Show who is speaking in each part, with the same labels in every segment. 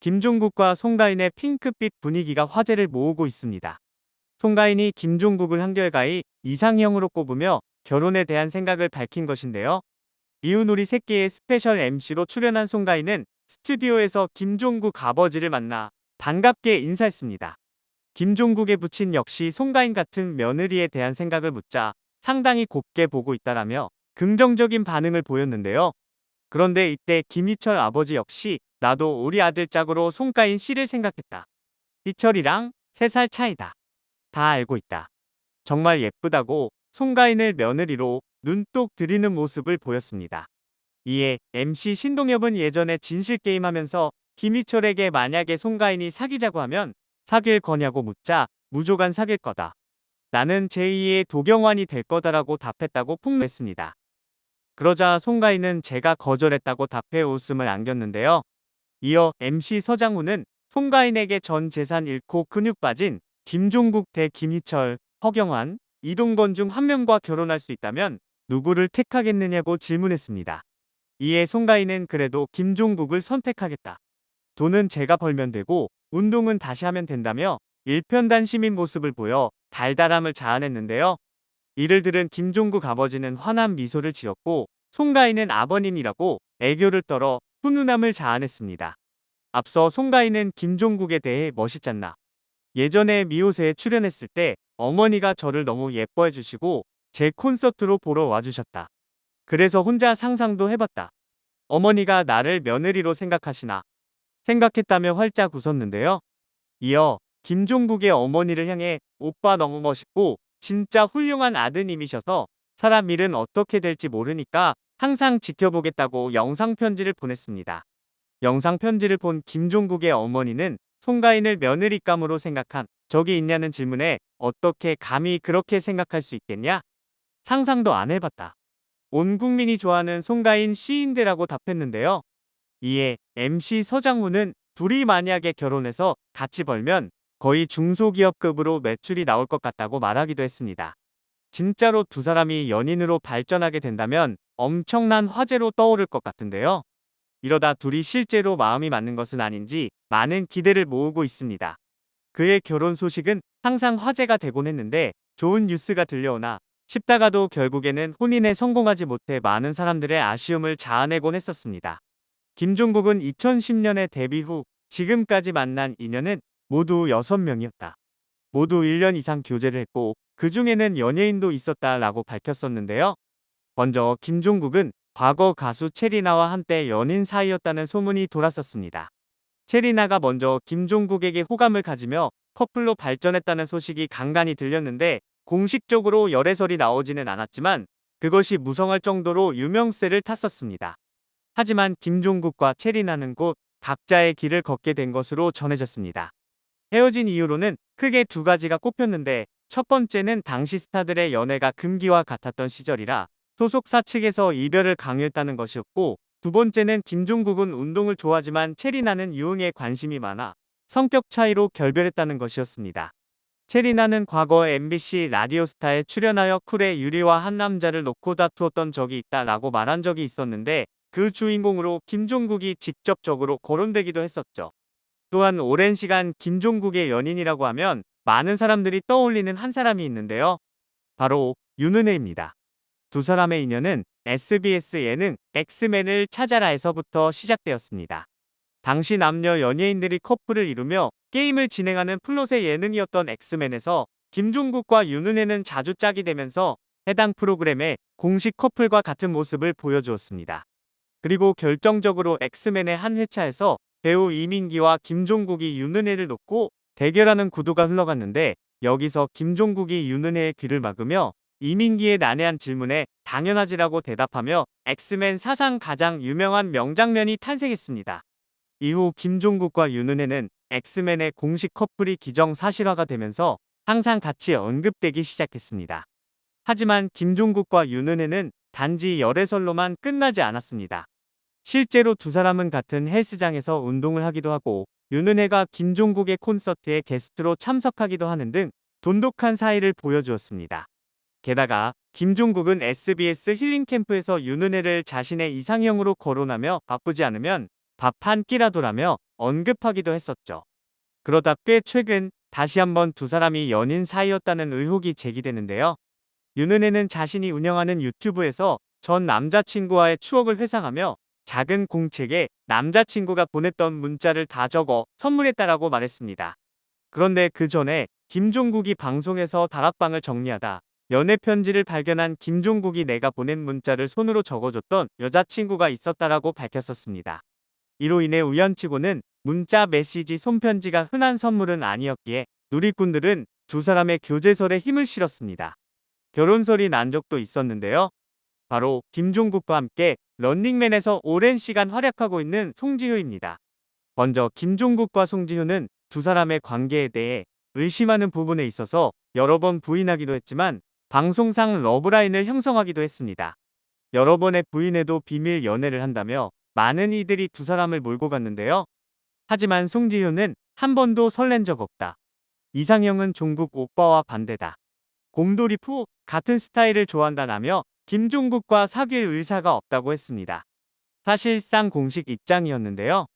Speaker 1: 김종국과 송가인의 핑크빛 분위기가 화제를 모으고 있습니다. 송가인이 김종국을 한결같이 이상형으로 꼽으며 결혼에 대한 생각을 밝힌 것인데요. 이웃놀이 새끼의 스페셜 MC로 출연한 송가인은 스튜디오에서 김종국 아버지를 만나 반갑게 인사했습니다. 김종국의 부친 역시 송가인 같은 며느리에 대한 생각을 묻자 상당히 곱게 보고 있다라며 긍정적인 반응을 보였는데요. 그런데 이때 김희철 아버지 역시 나도 우리 아들 짝으로 송가인 씨를 생각했다. 희철이랑 3살 차이다. 다 알고 있다. 정말 예쁘다고 송가인을 며느리로 눈독 들이는 모습을 보였습니다. 이에 MC 신동엽은 예전에 진실게임 하면서 김희철에게 만약에 송가인이 사귀자고 하면 사귈 거냐고 묻자 무조건 사귈 거다. 나는 제2의 도경완이 될 거다라고 답했다고 폭로했습니다. 그러자 송가인은 제가 거절했다고 답해 웃음을 안겼는데요. 이어 MC 서장훈은 송가인에게 전 재산 잃고 근육 빠진 김종국 대 김희철, 허경환, 이동건 중 한 명과 결혼할 수 있다면 누구를 택하겠느냐고 질문했습니다. 이에 송가인은 그래도 김종국을 선택하겠다. 돈은 제가 벌면 되고 운동은 다시 하면 된다며 일편단심인 모습을 보여 달달함을 자아냈는데요. 이를 들은 김종국 아버지는 환한 미소를 지었고 송가인은 아버님이라고 애교를 떨어 훈훈함을 자아냈습니다. 앞서 송가인은 김종국에 대해 멋있잖나. 예전에 미호세에 출연했을 때 어머니가 저를 너무 예뻐해 주시고 제 콘서트로 보러 와주셨다. 그래서 혼자 상상도 해봤다. 어머니가 나를 며느리로 생각하시나 생각했다며 활짝 웃었는데요. 이어 김종국의 어머니를 향해 오빠 너무 멋있고 진짜 훌륭한 아드님이셔서 사람 일은 어떻게 될지 모르니까 항상 지켜보겠다고 영상편지를 보냈습니다. 영상편지를 본 김종국의 어머니는 송가인을 며느리감으로 생각한 적이 있냐는 질문에 어떻게 감히 그렇게 생각할 수 있겠냐? 상상도 안 해봤다. 온 국민이 좋아하는 송가인 시인대라고 답했는데요. 이에 MC 서장훈은 둘이 만약에 결혼해서 같이 벌면 거의 중소기업급으로 매출이 나올 것 같다고 말하기도 했습니다. 진짜로 두 사람이 연인으로 발전하게 된다면 엄청난 화제로 떠오를 것 같은데요. 이러다 둘이 실제로 마음이 맞는 것은 아닌지 많은 기대를 모으고 있습니다. 그의 결혼 소식은 항상 화제가 되곤 했는데 좋은 뉴스가 들려오나 싶다가도 결국에는 혼인에 성공하지 못해 많은 사람들의 아쉬움을 자아내곤 했었습니다. 김종국은 2010년에 데뷔 후 지금까지 만난 인연은 모두 6명이었다. 모두 1년 이상 교제를 했고 그 중에는 연예인도 있었다라고 밝혔었는데요. 먼저 김종국은 과거 가수 체리나와 한때 연인 사이였다는 소문이 돌았었습니다. 체리나가 먼저 김종국에게 호감을 가지며 커플로 발전했다는 소식이 간간히 들렸는데 공식적으로 열애설이 나오지는 않았지만 그것이 무성할 정도로 유명세를 탔었습니다. 하지만 김종국과 체리나는 곧 각자의 길을 걷게 된 것으로 전해졌습니다. 헤어진 이유로는 크게 두 가지가 꼽혔는데 첫 번째는 당시 스타들의 연애가 금기와 같았던 시절이라 소속사 측에서 이별을 강요했다는 것이었고 두 번째는 김종국은 운동을 좋아하지만 체리나는 유흥에 관심이 많아 성격 차이로 결별했다는 것이었습니다. 체리나는 과거 MBC 라디오스타에 출연하여 쿨의 유리와 한 남자를 놓고 다투었던 적이 있다라고 말한 적이 있었는데 그 주인공으로 김종국이 직접적으로 거론되기도 했었죠. 또한 오랜 시간 김종국의 연인이라고 하면 많은 사람들이 떠올리는 한 사람이 있는데요. 바로 윤은혜입니다. 두 사람의 인연은 SBS 예능 엑스맨을 찾아라에서부터 시작되었습니다. 당시 남녀 연예인들이 커플을 이루며 게임을 진행하는 플롯의 예능이었던 엑스맨에서 김종국과 윤은혜는 자주 짝이 되면서 해당 프로그램에 공식 커플과 같은 모습을 보여주었습니다. 그리고 결정적으로 엑스맨의 한 회차에서 배우 이민기와 김종국이 윤은혜를 놓고 대결하는 구도가 흘러갔는데 여기서 김종국이 윤은혜의 귀를 막으며 이민기의 난해한 질문에 당연하지라고 대답하며 엑스맨 사상 가장 유명한 명장면이 탄생했습니다. 이후 김종국과 윤은혜는 엑스맨의 공식 커플이 기정사실화가 되면서 항상 같이 언급되기 시작했습니다. 하지만 김종국과 윤은혜는 단지 열애설로만 끝나지 않았습니다. 실제로 두 사람은 같은 헬스장에서 운동을 하기도 하고 윤은혜가 김종국의 콘서트에 게스트로 참석하기도 하는 등 돈독한 사이를 보여주었습니다. 게다가 김종국은 SBS 힐링캠프에서 윤은혜를 자신의 이상형으로 거론하며 바쁘지 않으면 밥 한 끼라도라며 언급하기도 했었죠. 그러다 꽤 최근 다시 한번 두 사람이 연인 사이였다는 의혹이 제기되는데요. 윤은혜는 자신이 운영하는 유튜브에서 전 남자친구와의 추억을 회상하며 작은 공책에 남자친구가 보냈던 문자를 다 적어 선물했다라고 말했습니다. 그런데 그 전에 김종국이 방송에서 다락방을 정리하다 연애 편지를 발견한 김종국이 내가 보낸 문자를 손으로 적어줬던 여자친구가 있었다라고 밝혔었습니다. 이로 인해 우연치고는 문자 메시지 손편지가 흔한 선물은 아니었기에 누리꾼들은 두 사람의 교제설에 힘을 실었습니다. 결혼설이 난 적도 있었는데요. 바로 김종국과 함께 런닝맨에서 오랜 시간 활약하고 있는 송지효입니다. 먼저 김종국과 송지효는 두 사람의 관계에 대해 의심하는 부분에 있어서 여러 번 부인하기도 했지만 방송상 러브라인을 형성하기도 했습니다. 여러 번의 부인에도 비밀 연애를 한다며 많은 이들이 두 사람을 몰고 갔는데요. 하지만 송지효는 한 번도 설렌 적 없다. 이상형은 종국 오빠와 반대다. 곰돌이 후 같은 스타일을 좋아한다라며 김종국과 사귈 의사가 없다고 했습니다. 사실상 공식 입장이었는데요.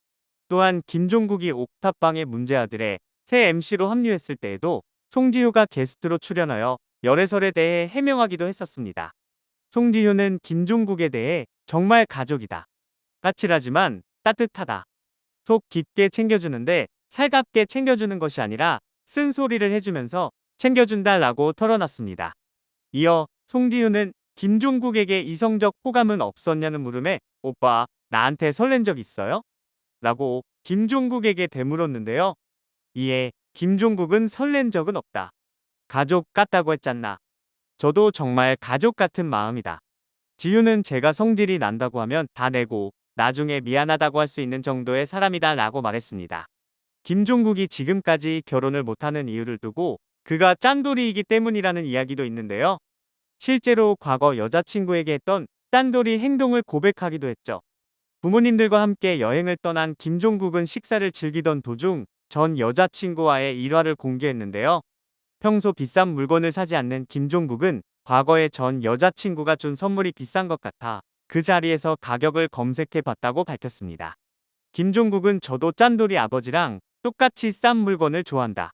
Speaker 1: 또한 김종국이 옥탑방의 문제아들의 새 MC로 합류했을 때에도 송지효가 게스트로 출연하여 열애설에 대해 해명하기도 했었습니다. 송지효는 김종국에 대해 정말 가족이다. 까칠하지만 따뜻하다. 속 깊게 챙겨주는데 살갑게 챙겨주는 것이 아니라 쓴소리를 해주면서 챙겨준다라고 털어놨습니다. 이어 송지효는 김종국에게 이성적 호감은 없었냐는 물음에 오빠 나한테 설렌 적 있어요? 라고 김종국에게 되물었는데요. 이에 김종국은 설렌 적은 없다. 가족 같다고 했잖나. 저도 정말 가족 같은 마음이다. 지효는 제가 성질이 난다고 하면 다 내고 나중에 미안하다고 할 수 있는 정도의 사람이다 라고 말했습니다. 김종국이 지금까지 결혼을 못하는 이유를 두고 그가 짠돌이이기 때문이라는 이야기도 있는데요. 실제로 과거 여자친구에게 했던 짠돌이 행동을 고백하기도 했죠. 부모님들과 함께 여행을 떠난 김종국은 식사를 즐기던 도중 전 여자친구와의 일화를 공개했는데요. 평소 비싼 물건을 사지 않는 김종국은 과거에 전 여자친구가 준 선물이 비싼 것 같아 그 자리에서 가격을 검색해 봤다고 밝혔습니다. 김종국은 저도 짠돌이 아버지랑 똑같이 싼 물건을 좋아한다.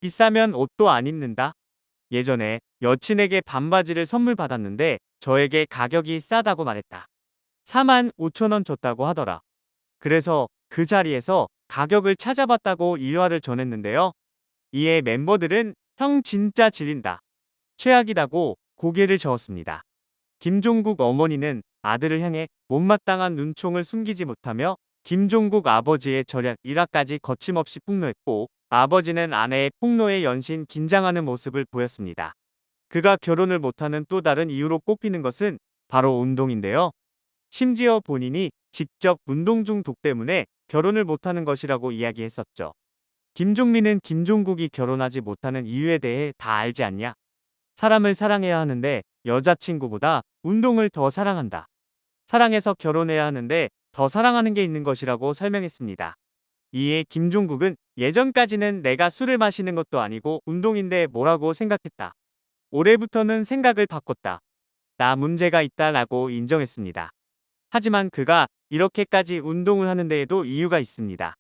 Speaker 1: 비싸면 옷도 안 입는다. 예전에 여친에게 반바지를 선물 받았는데 저에게 가격이 싸다고 말했다. 45,000원 줬다고 하더라. 그래서 그 자리에서 가격을 찾아봤다고 일화를 전했는데요. 이에 멤버들은 형 진짜 지린다. 최악이다고 고개를 저었습니다. 김종국 어머니는 아들을 향해 못마땅한 눈총을 숨기지 못하며 김종국 아버지의 절약 일화까지 거침없이 폭로했고 아버지는 아내의 폭로에 연신 긴장하는 모습을 보였습니다. 그가 결혼을 못하는 또 다른 이유로 꼽히는 것은 바로 운동인데요. 심지어 본인이 직접 운동 중독 때문에 결혼을 못하는 것이라고 이야기했었죠. 김종민은 김종국이 결혼하지 못하는 이유에 대해 다 알지 않냐? 사람을 사랑해야 하는데 여자친구보다 운동을 더 사랑한다. 사랑해서 결혼해야 하는데 더 사랑하는 게 있는 것이라고 설명했습니다. 이에 김종국은 예전까지는 내가 술을 마시는 것도 아니고 운동인데 뭐라고 생각했다. 올해부터는 생각을 바꿨다. 나 문제가 있다라고 인정했습니다. 하지만 그가 이렇게까지 운동을 하는 데에도 이유가 있습니다.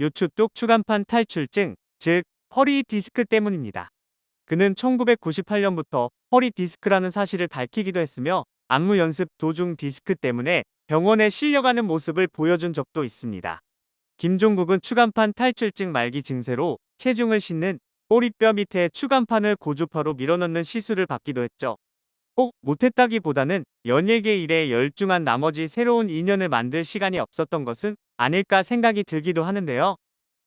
Speaker 1: 요추뚝 추간판 탈출증, 즉 허리 디스크 때문입니다. 그는 1998년부터 허리 디스크라는 사실을 밝히기도 했으며 안무 연습 도중 디스크 때문에 병원에 실려가는 모습을 보여준 적도 있습니다. 김종국은 추간판 탈출증 말기 증세로 체중을 싣는 꼬리뼈 밑에 추간판을 고주파로 밀어넣는 시술을 받기도 했죠. 꼭 못했다기보다는 연예계 일에 열중한 나머지 새로운 인연을 만들 시간이 없었던 것은 아닐까 생각이 들기도 하는데요.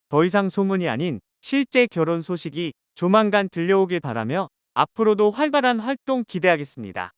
Speaker 1: 더 이상 소문이 아닌 실제 결혼 소식이 조만간 들려오길 바라며 앞으로도 활발한 활동 기대하겠습니다.